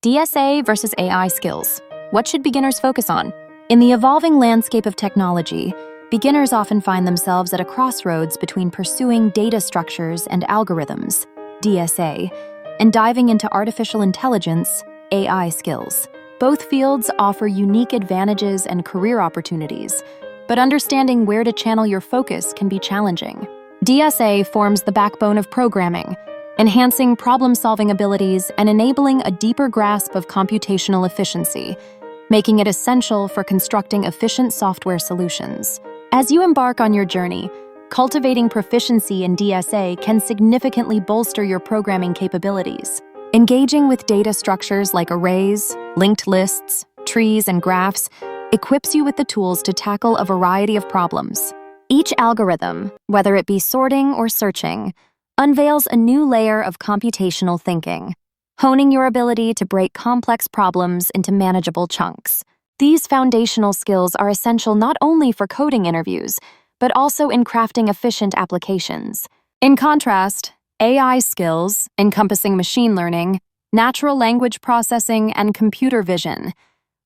DSA versus AI skills. What should beginners focus on? In the evolving landscape of technology, beginners often find themselves at a crossroads between pursuing data structures and algorithms, DSA, and diving into artificial intelligence, AI skills. Both fields offer unique advantages and career opportunities, but understanding where to channel your focus can be challenging. DSA forms the backbone of programming, enhancing problem-solving abilities and enabling a deeper grasp of computational efficiency, making it essential for constructing efficient software solutions. As you embark on your journey, cultivating proficiency in DSA can significantly bolster your programming capabilities. Engaging with data structures like arrays, linked lists, trees, and graphs equips you with the tools to tackle a variety of problems. Each algorithm, whether it be sorting or searching, unveils a new layer of computational thinking, honing your ability to break complex problems into manageable chunks. These foundational skills are essential not only for coding interviews, but also in crafting efficient applications. In contrast, AI skills, encompassing machine learning, natural language processing, and computer vision,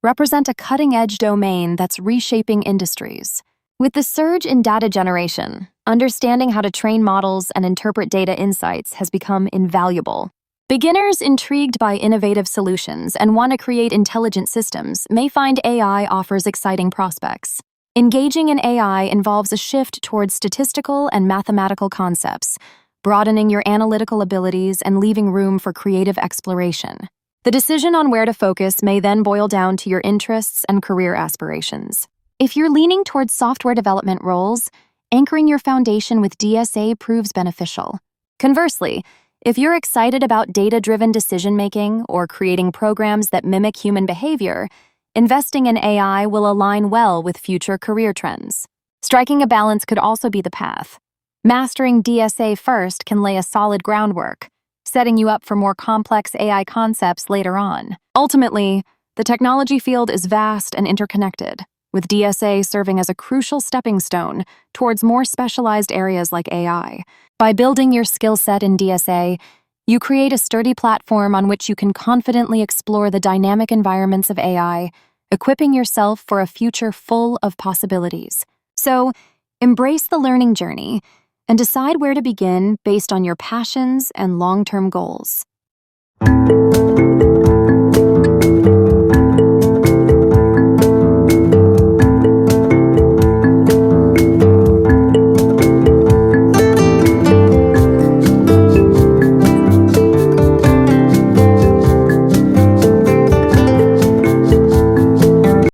represent a cutting-edge domain that's reshaping industries. With the surge in data generation, understanding how to train models and interpret data insights has become invaluable. Beginners intrigued by innovative solutions and want to create intelligent systems may find AI offers exciting prospects. Engaging in AI involves a shift towards statistical and mathematical concepts, broadening your analytical abilities and leaving room for creative exploration. The decision on where to focus may then boil down to your interests and career aspirations. If you're leaning towards software development roles, anchoring your foundation with DSA proves beneficial. Conversely, if you're excited about data-driven decision-making or creating programs that mimic human behavior, investing in AI will align well with future career trends. Striking a balance could also be the path. Mastering DSA first can lay a solid groundwork, setting you up for more complex AI concepts later on. Ultimately, the technology field is vast and interconnected, with DSA serving as a crucial stepping stone towards more specialized areas like AI. By building your skill set in DSA, you create a sturdy platform on which you can confidently explore the dynamic environments of AI, equipping yourself for a future full of possibilities. So, embrace the learning journey and decide where to begin based on your passions and long-term goals.